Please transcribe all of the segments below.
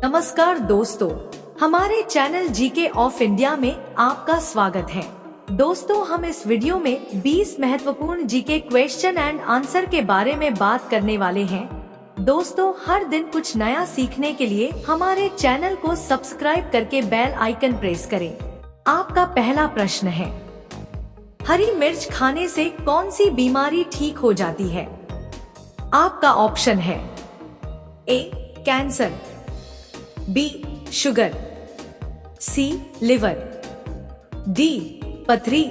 नमस्कार दोस्तों, हमारे चैनल जीके ऑफ इंडिया में आपका स्वागत है। दोस्तों, हम इस वीडियो में 20 महत्वपूर्ण जीके क्वेश्चन एंड आंसर के बारे में बात करने वाले हैं। दोस्तों, हर दिन कुछ नया सीखने के लिए हमारे चैनल को सब्सक्राइब करके बेल आइकन प्रेस करें। आपका पहला प्रश्न है, हरी मिर्च खाने से कौन सी बीमारी ठीक हो जाती है? आपका ऑप्शन है ए कैंसर, बी शुगर, सी लिवर, डी पथरी।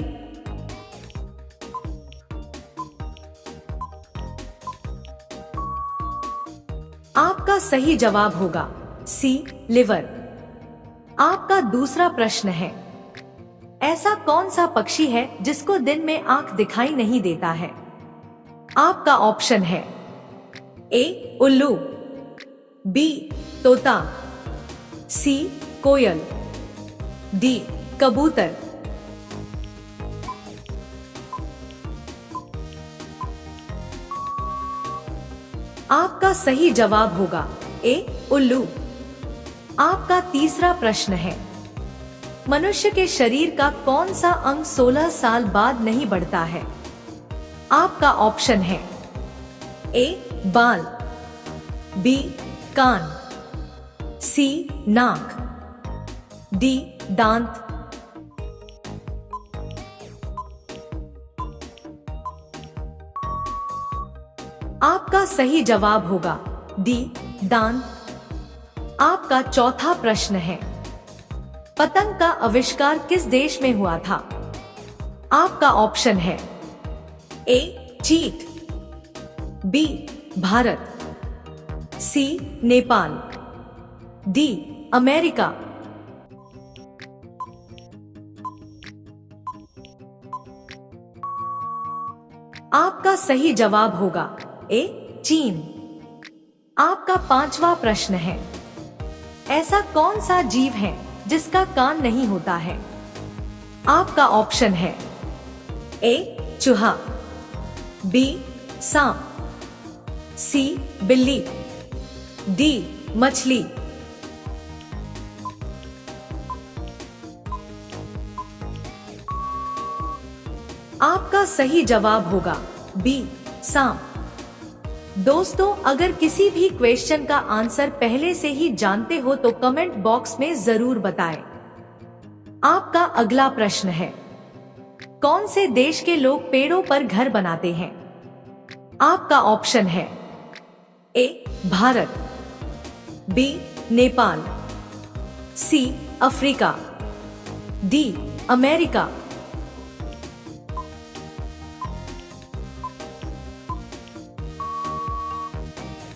आपका सही जवाब होगा सी लिवर। आपका दूसरा प्रश्न है, ऐसा कौन सा पक्षी है जिसको दिन में आंख दिखाई नहीं देता है? आपका ऑप्शन है ए उल्लू, बी तोता, सी कोयल, डी कबूतर। आपका सही जवाब होगा ए उल्लू। आपका तीसरा प्रश्न है, मनुष्य के शरीर का कौन सा अंग 16 साल बाद नहीं बढ़ता है? आपका ऑप्शन है ए बाल, बी कान, सी नाक, डी दांत। आपका सही जवाब होगा डी दांत। आपका चौथा प्रश्न है, पतंग का आविष्कार किस देश में हुआ था? आपका ऑप्शन है ए चीन, बी भारत, सी नेपाल, डी अमेरिका। आपका सही जवाब होगा ए चीन। आपका पांचवा प्रश्न है, ऐसा कौन सा जीव है जिसका कान नहीं होता है? आपका ऑप्शन है ए चूहा, बी सांप, सी बिल्ली, डी मछली। आपका सही जवाब होगा बी सांप। दोस्तों, अगर किसी भी क्वेश्चन का आंसर पहले से ही जानते हो तो कमेंट बॉक्स में जरूर बताएं। आपका अगला प्रश्न है, कौन से देश के लोग पेड़ों पर घर बनाते हैं? आपका ऑप्शन है A Bharat, B Nepal, C Africa, D America.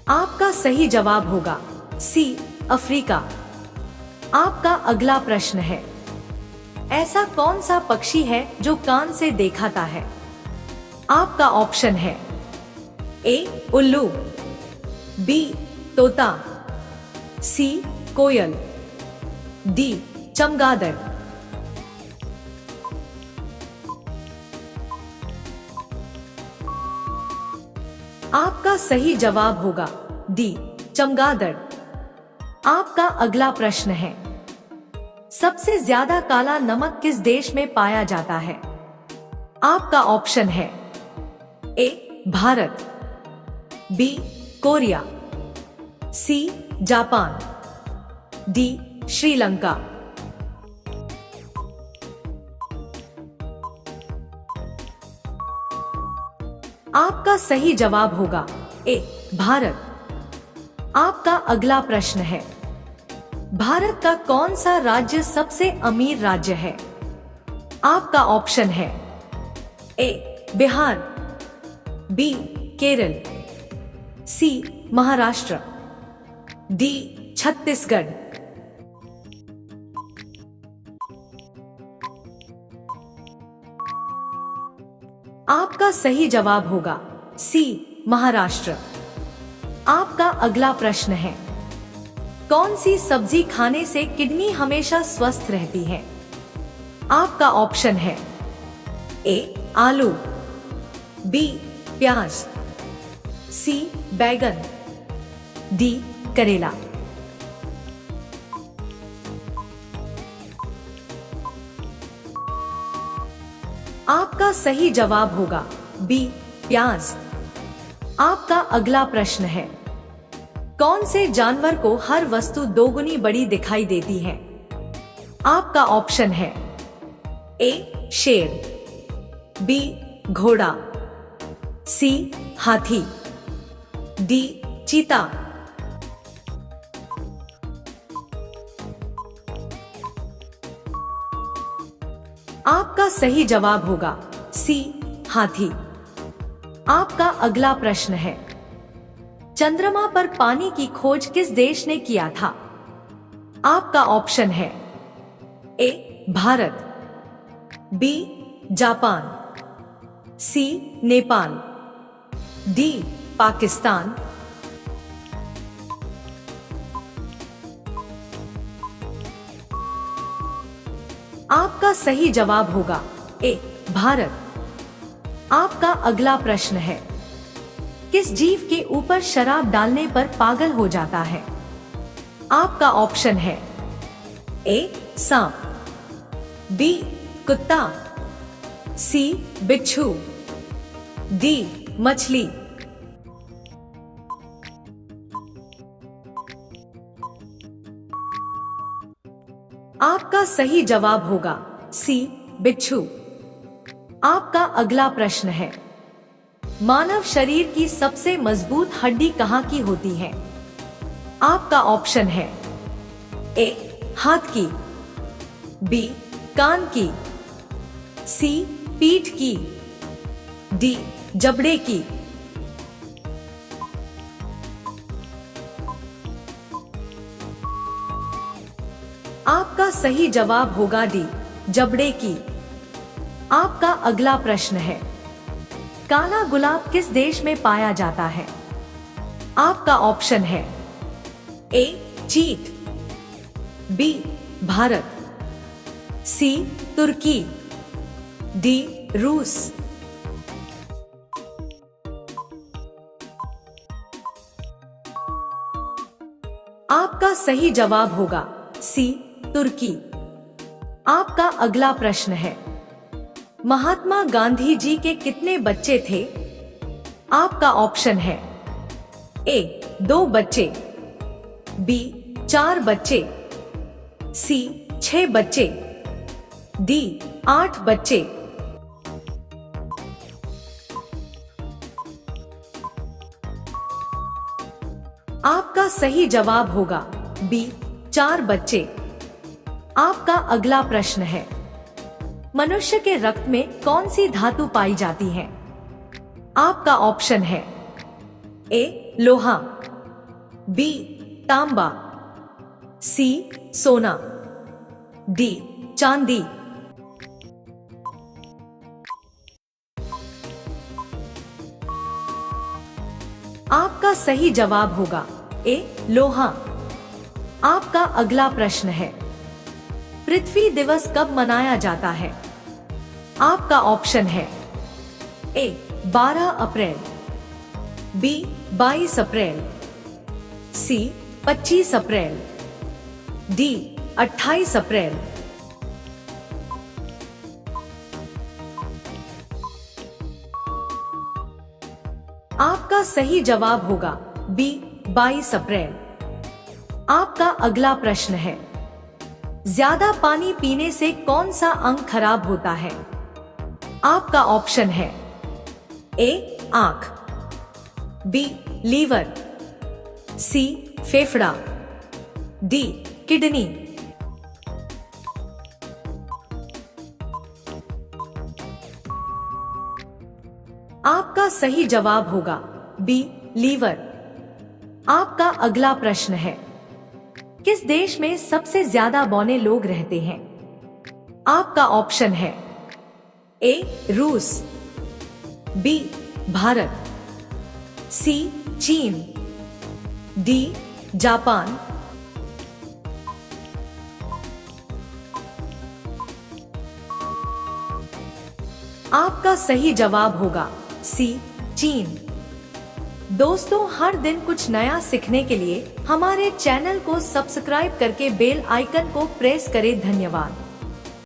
आपका सही जवाब होगा सी अफ्रीका। आपका अगला प्रश्न है, ऐसा कौन सा पक्षी है जो कान से देखाता है? आपका ऑप्शन है ए उल्लू, बी तोता, सी कोयल, डी चमगादड़। आपका सही जवाब होगा डी चमगादड़। आपका अगला प्रश्न है, सबसे ज्यादा काला नमक किस देश में पाया जाता है? आपका ऑप्शन है A Bharat, B Korea, C Japan, D Sri Lanka. आपका सही जवाब होगा ए भारत। आपका अगला प्रश्न है, भारत का कौन सा राज्य सबसे अमीर राज्य है? आपका ऑप्शन है ए बिहार, बी केरल, सी महाराष्ट्र, डी छत्तीसगढ़। आपका सही जवाब होगा सी महाराष्ट्र। आपका अगला प्रश्न है, कौन सी सब्जी खाने से किडनी हमेशा स्वस्थ रहती है? आपका ऑप्शन है ए आलू, बी प्याज, सी बैगन, डी करेला। आपका सही जवाब होगा बी प्याज। आपका अगला प्रश्न है, कौन से जानवर को हर वस्तु दोगुनी बड़ी दिखाई देती है? आपका ऑप्शन है ए शेर, बी घोड़ा, सी हाथी, डी चीता। आपका सही जवाब होगा सी हाथी। आपका अगला प्रश्न है, चंद्रमा पर पानी की खोज किस देश ने किया था? आपका ऑप्शन है A Bharat, B Japan, C Nepal, D Pakistan. आपका सही जवाब होगा ए भारत। आपका अगला प्रश्न है, किस जीव के ऊपर शराब डालने पर पागल हो जाता है? आपका ऑप्शन है ए सांप, बी कुत्ता, सी बिच्छू, डी मछली। आपका सही जवाब होगा सी बिच्छू। आपका अगला प्रश्न है, मानव शरीर की सबसे मजबूत हड्डी कहाँ की होती है? आपका ऑप्शन है ए हाथ की, बी कान की, सी पीठ की, डी जबड़े की। आपका सही जवाब होगा डी जबड़े की। आपका अगला प्रश्न है, काला गुलाब किस देश में पाया जाता है? आपका ऑप्शन है ए चीन, बी भारत, सी तुर्की, डी रूस। आपका सही जवाब होगा सी तुर्की। आपका अगला प्रश्न है, महात्मा गांधी जी के कितने बच्चे थे? आपका ऑप्शन है ए 2 बच्चे, बी 4 बच्चे, सी 6 बच्चे, डी 8 बच्चे। आपका सही जवाब होगा बी 4 बच्चे। आपका अगला प्रश्न है, मनुष्य के रक्त में कौन सी धातु पाई जाती है? आपका ऑप्शन है ए लोहा, बी तांबा, सी सोना, डी चांदी। आपका सही जवाब होगा ए लोहा। आपका अगला प्रश्न है, पृथ्वी दिवस कब मनाया जाता है? आपका ऑप्शन है ए 12 अप्रैल, बी 22 अप्रैल, सी 25 अप्रैल, डी 28 अप्रैल। आपका सही जवाब होगा बी 22 अप्रैल। आपका अगला प्रश्न है, ज्यादा पानी पीने से कौन सा अंग खराब होता है? आपका ऑप्शन है ए आंख, बी लीवर, सी फेफड़ा, डी किडनी। आपका सही जवाब होगा बी लीवर। आपका अगला प्रश्न है, किस देश में सबसे ज्यादा बौने लोग रहते हैं? आपका ऑप्शन है ए रूस, बी भारत, सी चीन, डी जापान। आपका सही जवाब होगा सी चीन। दोस्तों, हर दिन कुछ नया सीखने के लिए हमारे चैनल को सब्सक्राइब करके बेल आइकन को प्रेस करें। धन्यवाद।